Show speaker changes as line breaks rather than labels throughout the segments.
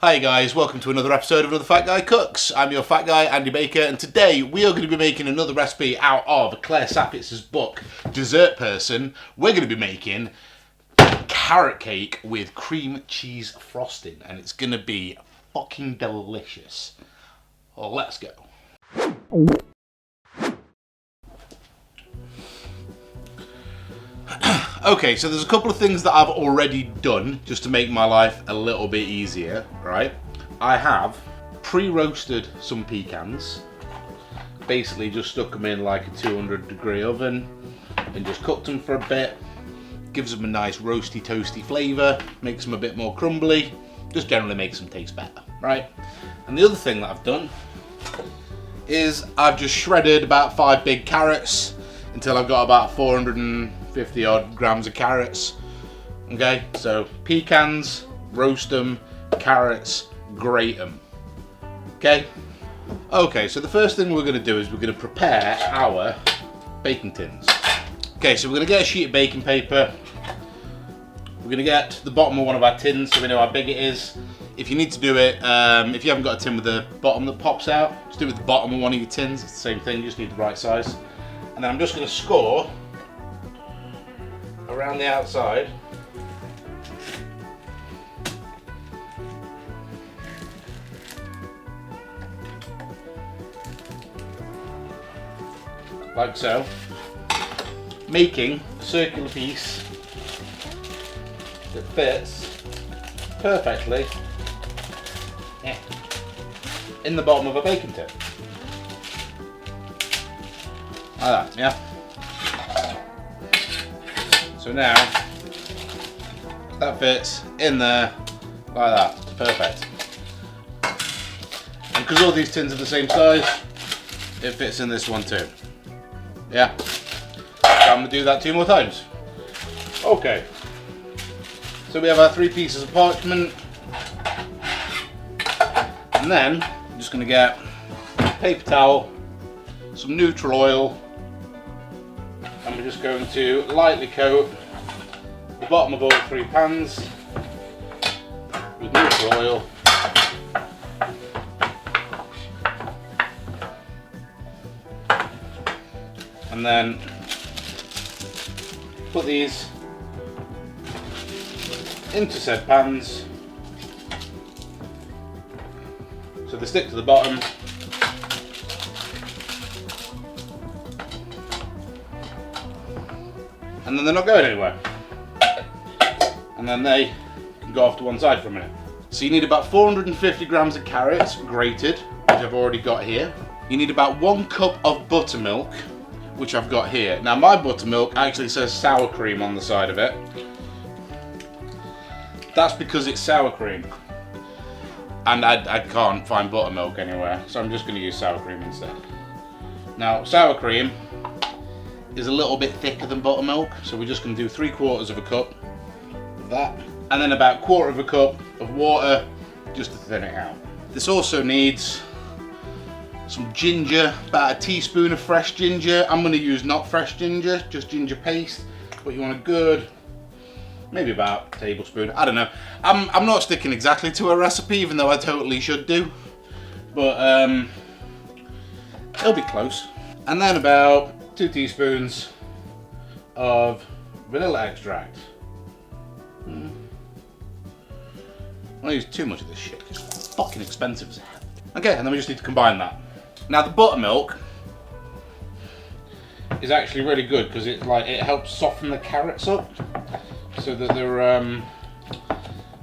Hi guys, welcome to another episode of Another Fat Guy Cooks. I'm your fat guy, Andy Baker, and today we are going to be making another recipe out of Claire Saffitz's book, Dessert Person. We're going to be making carrot cake with cream cheese frosting, and it's going to be fucking delicious. Well, let's go. Okay, so there's a couple of things that I've already done just to make my life a little bit easier, right? I have pre-roasted some pecans, basically just stuck them in like a 200-degree oven and just cooked them for a bit. Gives them a nice roasty toasty flavour, makes them a bit more crumbly, just generally makes them taste better, right? And the other thing that I've done is I've just shredded about 5 big carrots until I've got about 450 odd grams of carrots. Okay, so pecans, roast them, carrots, grate them. Okay, so the first thing we're going to do is we're going to prepare our baking tins. Okay, so we're going to get a sheet of baking paper. We're going to get the bottom of one of our tins so we know how big it is. If you need to do it, if you haven't got a tin with the bottom that pops out, just do it with the bottom of one of your tins. It's the same thing, you just need the right size. And then I'm just going to score around the outside. Like so. Making a circular piece that fits perfectly in the bottom of a baking tin. Like that, yeah? So now, that fits in there like that. It's perfect. And because all these tins are the same size, it fits in this one too. Yeah? So I'm going to do that 2 more times. Okay. So we have our 3 pieces of parchment. And then, I'm just going to get a paper towel, some neutral oil, and we're just going to lightly coat the bottom of all 3 pans with neutral oil. And then put these into said pans so they stick to the bottom. And then they're not going anywhere. And then they can go off to one side for a minute. So you need about 450 grams of carrots grated, which I've already got here. You need about 1 cup of buttermilk, which I've got here. Now my buttermilk actually says sour cream on the side of it. That's because it's sour cream. And I can't find buttermilk anywhere, so I'm just going to use sour cream instead. Now sour cream is a little bit thicker than buttermilk, so we're just going to do 3/4 of a cup of that, and then about 1/4 of a cup of water just to thin it out. This also needs some ginger, about a teaspoon of fresh ginger. I'm going to use not fresh ginger, just ginger paste, but you want a good, maybe about a tablespoon, I don't know. I'm not sticking exactly to a recipe, even though I totally should do, but it'll be close. And then about 2 teaspoons of vanilla extract. I don't use too much of this shit because it's fucking expensive as hell. Okay, and then we just need to combine that. Now the buttermilk is actually really good because it helps soften the carrots up so that they're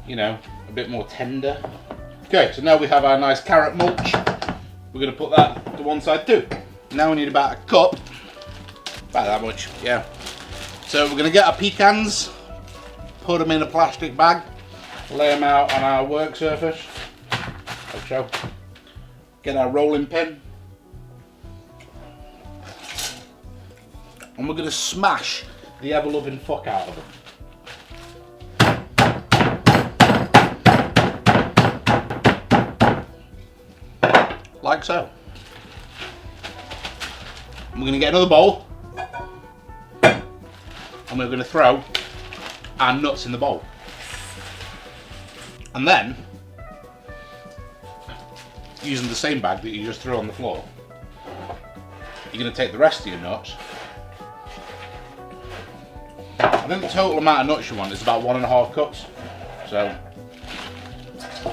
you know, a bit more tender. Okay, so now we have our nice carrot mulch. We're going to put that to one side too. Now we need about a cup. About that much, yeah. So we're going to get our pecans, put them in a plastic bag, lay them out on our work surface, like so. Get our rolling pin, and we're going to smash the ever-loving fuck out of them. Like so. And we're going to get another bowl, and we're going to throw our nuts in the bowl. And then using the same bag that you just threw on the floor. You're going to take the rest of your nuts. I think the total amount of nuts you want is about 1.5 cups. So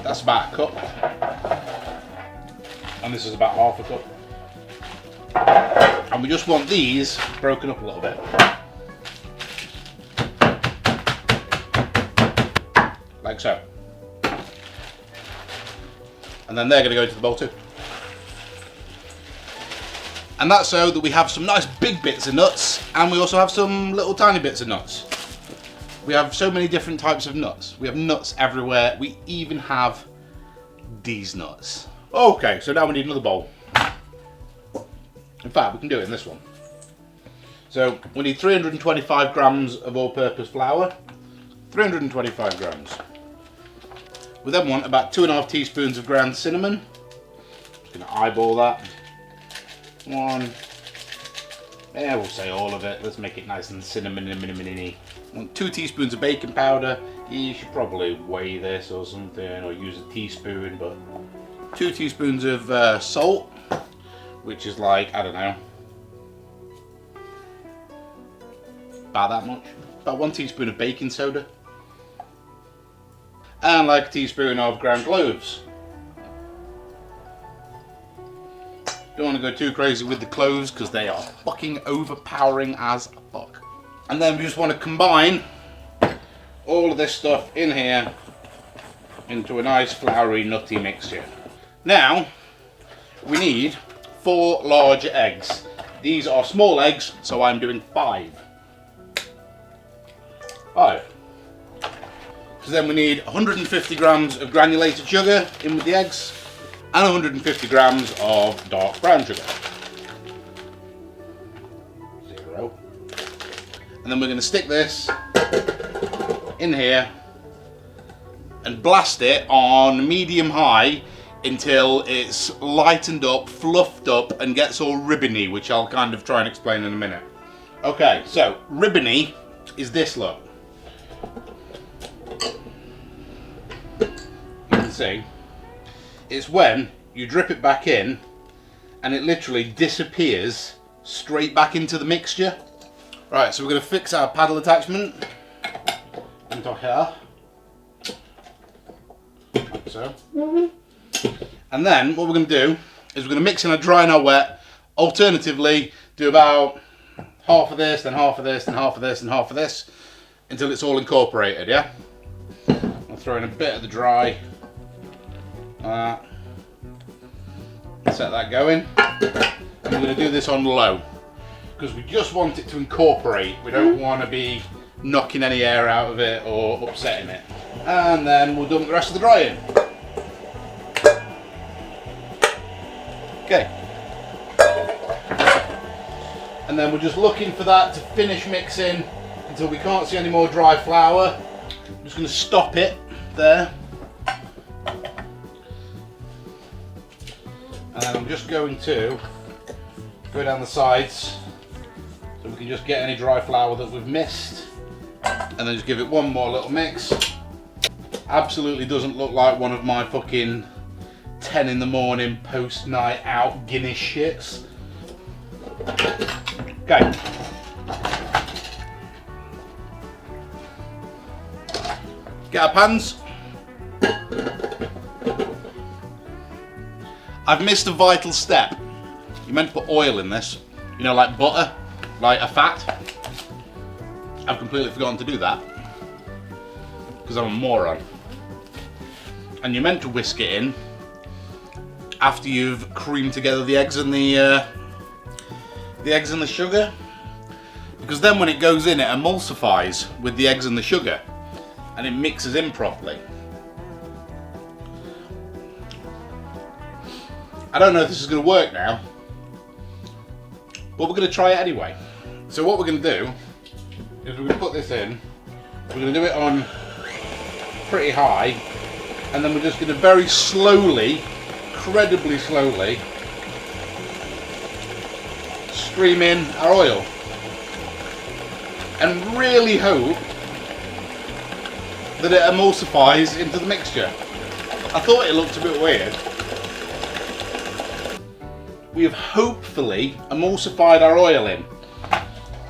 that's about a cup. And this is about half a cup. And we just want these broken up a little bit. Like so. And then they're going to go into the bowl too. And that's so that we have some nice big bits of nuts, and we also have some little tiny bits of nuts. We have so many different types of nuts. We have nuts everywhere. We even have these nuts. Okay, so now we need another bowl. In fact, we can do it in this one. So we need 325 grams of all-purpose flour. 325 grams. We then want about 2.5 teaspoons of ground cinnamon. Just gonna eyeball that. One. Yeah, we'll say all of it. Let's make it nice and cinnamon-y. 2 teaspoons of baking powder. You should probably weigh this or something, or use a teaspoon, but 2 teaspoons of salt, which is like, I don't know, about that much. About 1 teaspoon of baking soda. And like a teaspoon of ground cloves. Don't want to go too crazy with the cloves because they are fucking overpowering as fuck. And then we just want to combine all of this stuff in here into a nice floury nutty mixture. Now we need 4 large eggs. These are small eggs, so I'm doing 5. 5. So then we need 150 grams of granulated sugar in with the eggs, and 150 grams of dark brown sugar. 0. And then we're going to stick this in here and blast it on medium high until it's lightened up, fluffed up, and gets all ribbony, which I'll kind of try and explain in a minute. Okay, so ribbony is this look. You can see it's when you drip it back in and it literally disappears straight back into the mixture. Right, so we're going to fix our paddle attachment into here, like so. And then what we're going to do is we're going to mix in our dry and our wet. Alternatively, do about half of this, then half of this, then half of this, and half of this, until it's all incorporated, yeah? I'll throw in a bit of the dry. Set that going. And we're going to do this on low because we just want it to incorporate. We don't want to be knocking any air out of it or upsetting it. And then we'll dump the rest of the dry in. Okay. And then we're just looking for that to finish mixing until we can't see any more dry flour. I'm just going to stop it there. And then I'm just going to go down the sides so we can just get any dry flour that we've missed. And then just give it one more little mix. Absolutely doesn't look like one of my fucking 10 in the morning post night out Guinness shits. Okay. Get our pans. I've missed a vital step. You meant to put oil in this, you know, like butter, like a fat. I've completely forgotten to do that because I'm a moron. And you're meant to whisk it in after you've creamed together the eggs and the sugar, because then when it goes in, it emulsifies with the eggs and the sugar, and it mixes in properly. I don't know if this is going to work now, but we're going to try it anyway. So what we're going to do is we're going to put this in, we're going to do it on pretty high, and then we're just going to very slowly, incredibly slowly, stream in our oil. And really hope that it emulsifies into the mixture. I thought it looked a bit weird. we have hopefully emulsified our oil in.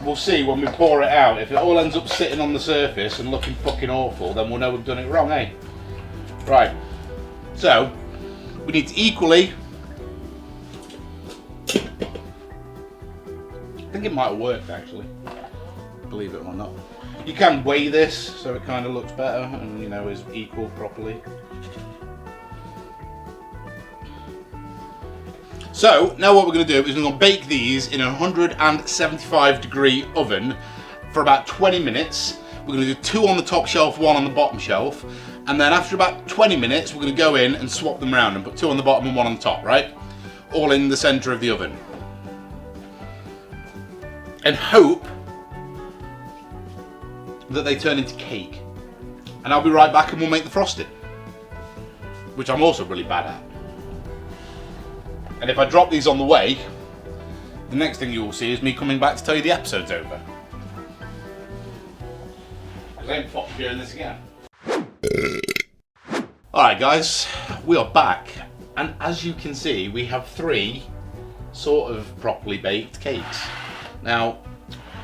We'll see when we pour it out. If it all ends up sitting on the surface and looking fucking awful, then we'll know we've done it wrong, eh? Right, so we need to equally, I think it might have worked actually, believe it or not. You can weigh this so it kind of looks better and, you know, is equal properly. So now what we're going to do is we're going to bake these in a 175 degree oven for about 20 minutes. We're going to do 2 on the top shelf, 1 on the bottom shelf, and then after about 20 minutes we're going to go in and swap them around and put 2 on the bottom and 1 on the top, right? All in the centre of the oven. And hope that they turn into cake. And I'll be right back and we'll make the frosting, which I'm also really bad at. And if I drop these on the way, the next thing you will see is me coming back to tell you the episode's over. Because I ain't fucking doing this again. Alright guys, we are back. And as you can see, we have 3 sort of properly baked cakes. Now,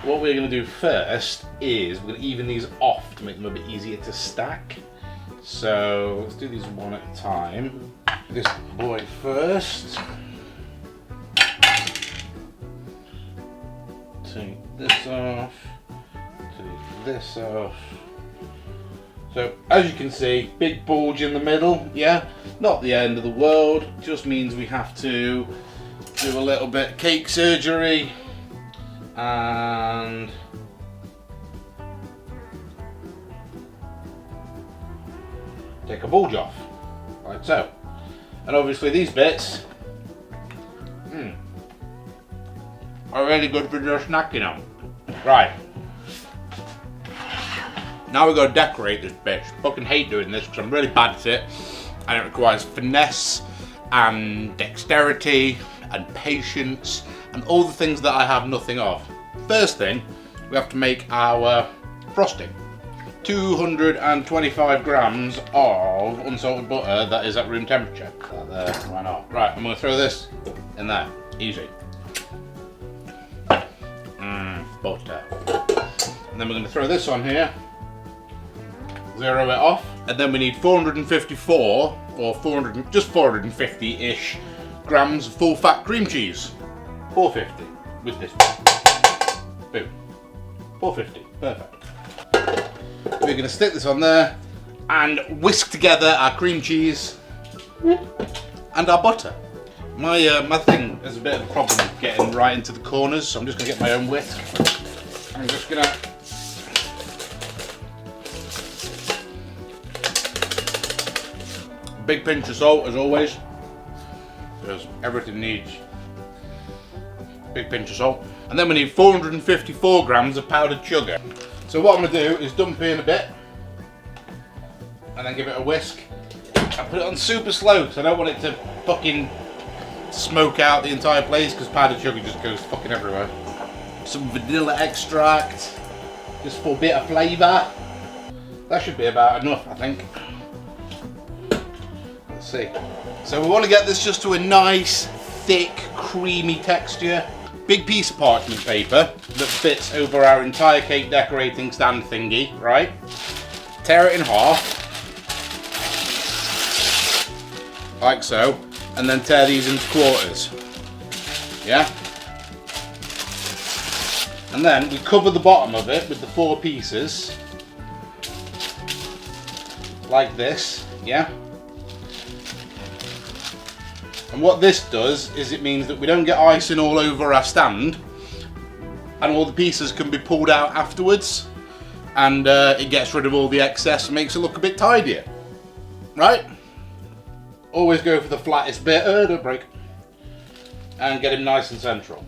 what we're going to do first is we're going to even these off to make them a bit easier to stack. So let's do these one at a time. This boy first. Take this off. Take this off. So as you can see, big bulge in the middle, yeah? Not the end of the world, just means we have to do a little bit of cake surgery and take a bulge off, like so. And obviously these bits are really good for just snacking on. Right. Now we've got to decorate this bitch. Fucking hate doing this because I'm really bad at it. And it requires finesse and dexterity and patience and all the things that I have nothing of. First thing, we have to make our frosting. 225 grams of unsalted butter that is at room temperature. There, why not? Right, I'm going to throw this in there. Easy. Butter. And then we're going to throw this on here. Zero it off. And then we need 454 or 400, just 450-ish grams of full fat cream cheese. 450 with this. Boom. 450. Perfect. We're going to stick this on there and whisk together our cream cheese and our butter. My thing has a bit of a problem with getting right into the corners, so I'm just going to get my own whisk. I'm just going to big pinch of salt as always, because everything needs a big pinch of salt. And then we need 454 grams of powdered sugar. So what I'm going to do is dump in a bit and then give it a whisk and put it on super slow because I don't want it to fucking smoke out the entire place because powdered sugar just goes fucking everywhere. Some vanilla extract just for a bit of flavour. That should be about enough, I think. Let's see. So we want to get this just to a nice, thick, creamy texture. Big piece of parchment paper that fits over our entire cake decorating stand thingy, right? Tear it in half, like so, and then tear these into quarters, yeah? And then we cover the bottom of it with the 4 pieces, like this, yeah? And what this does is it means that we don't get icing all over our stand and all the pieces can be pulled out afterwards and it gets rid of all the excess and makes it look a bit tidier, right? Always go for the flattest bit, don't break, and get him nice and central.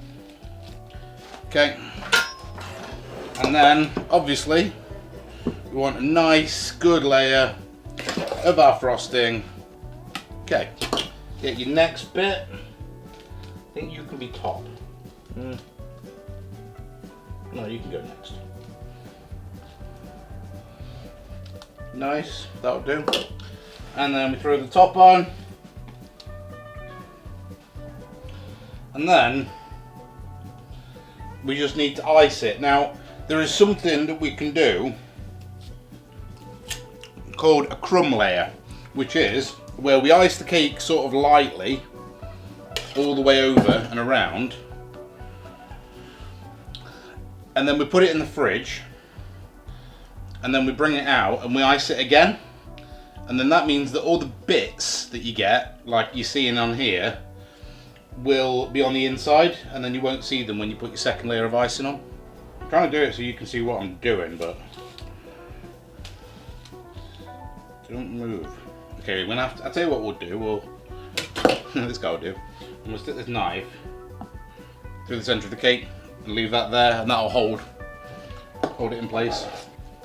Okay, and then obviously we want a nice good layer of our frosting. Okay. Get your next bit. I think you can be top. No, you can go next. Nice, that'll do. And then we throw the top on. And then we just need to ice it. Now, there is something that we can do called a crumb layer, which is where we ice the cake sort of lightly all the way over and around, and then we put it in the fridge, and then we bring it out and we ice it again, and then that means that all the bits that you get, like you're seeing on here, will be on the inside, and then you won't see them when you put your second layer of icing on. I'm trying to do it so you can see what I'm doing, but don't move. Okay, we're gonna have to, I'll tell you what we'll do. We'll this guy will do. I'm gonna stick this knife through the centre of the cake and leave that there, and that'll hold it in place.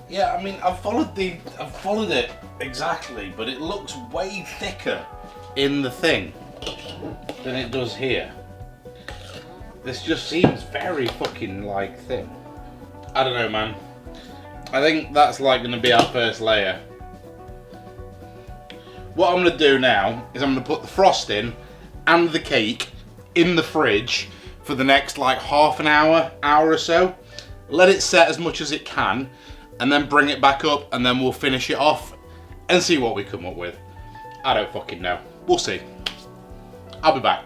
Yeah, I mean, I've followed it exactly, but it looks way thicker in the thing than it does here. This just seems very fucking like thin. I don't know, man. I think that's like gonna be our first layer. What I'm gonna do now is I'm gonna put the frosting and the cake in the fridge for the next like half an hour or so. Let it set as much as it can, and then bring it back up, and then we'll finish it off and see what we come up with. I don't fucking know. We'll see. I'll be back.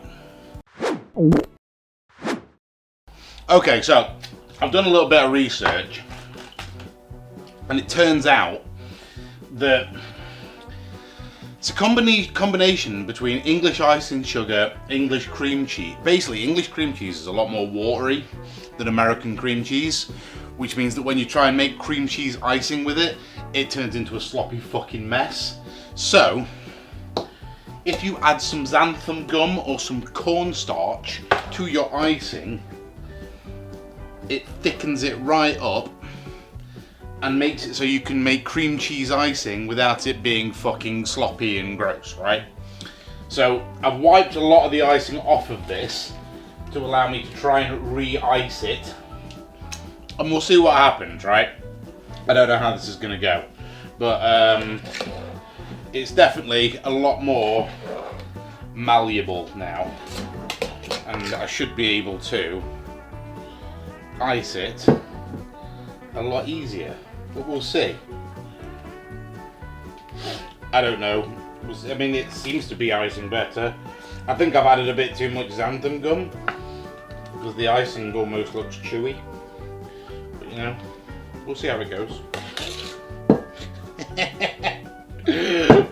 Okay, so I've done a little bit of research, and it turns out that it's a combination between English icing sugar, English cream cheese. Basically, English cream cheese is a lot more watery than American cream cheese, which means that when you try and make cream cheese icing with it, it turns into a sloppy fucking mess. So, if you add some xanthan gum or some cornstarch to your icing, it thickens it right up and makes it so you can make cream cheese icing without it being fucking sloppy and gross, right? So I've wiped a lot of the icing off of this to allow me to try and re-ice it, and we'll see what happens, right? I don't know how this is gonna go, but it's definitely a lot more malleable now, and I should be able to ice it a lot easier, but we'll see. I don't know. I mean, it seems to be icing better. I think I've added a bit too much xanthan gum because the icing almost looks chewy. But you know, we'll see how it goes.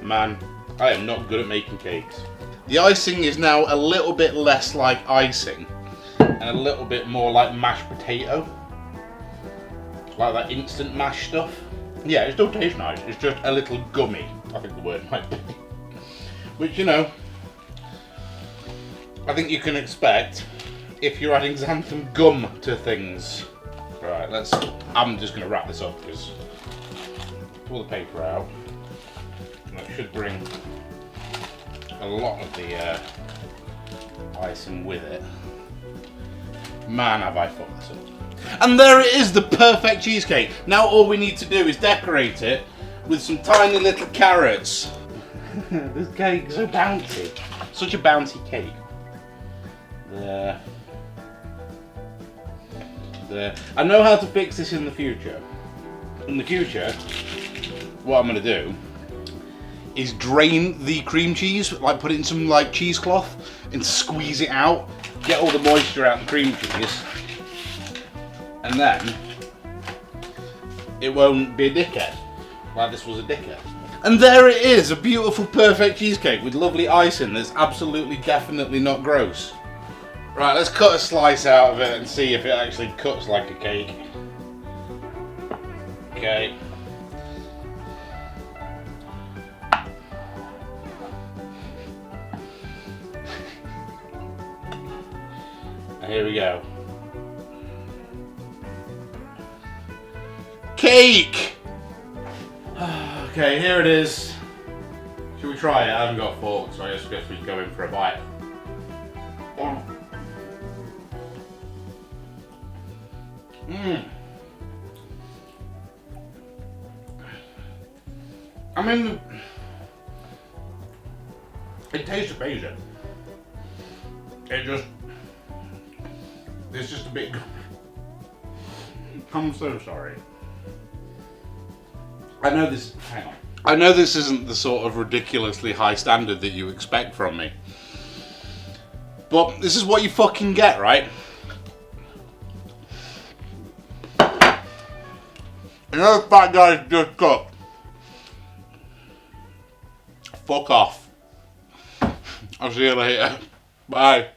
Man, I am not good at making cakes. The icing is now a little bit less like icing and a little bit more like mashed potato. Like that instant mash stuff. Yeah, it still tastes nice, it's just a little gummy, I think the word might be. Which, you know, I think you can expect if you're adding xanthan gum to things. Right, I'm just going to wrap this up because pull the paper out. And that should bring a lot of the icing with it. Man, have I fucked this up. And there it is, the perfect cheesecake. Now all we need to do is decorate it with some tiny little carrots. This cake's so bouncy. Such a bouncy cake. There. There. I know how to fix this in the future. In the future, what I'm going to do is drain the cream cheese, like put it in some like cheesecloth and squeeze it out, get all the moisture out of the cream cheese, and then it won't be a dickhead, like this was a dickhead. And there it is, a beautiful perfect cheesecake with lovely icing that's absolutely definitely not gross. Right, let's cut a slice out of it and see if it actually cuts like a cake. Okay. Here we go. Cake! Okay, here it is. Should we try it? I haven't got a fork, so I guess we can go in for a bite. I mean, it tastes amazing. It just It's just a bit. I'm so sorry. I know this. Hang on. I know this isn't the sort of ridiculously high standard that you expect from me. But this is what you fucking get, right? Another fat guy's just cooked. Fuck off. I'll see you later. Bye.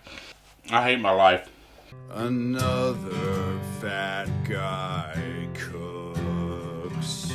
I hate my life.
Another fat guy cooks.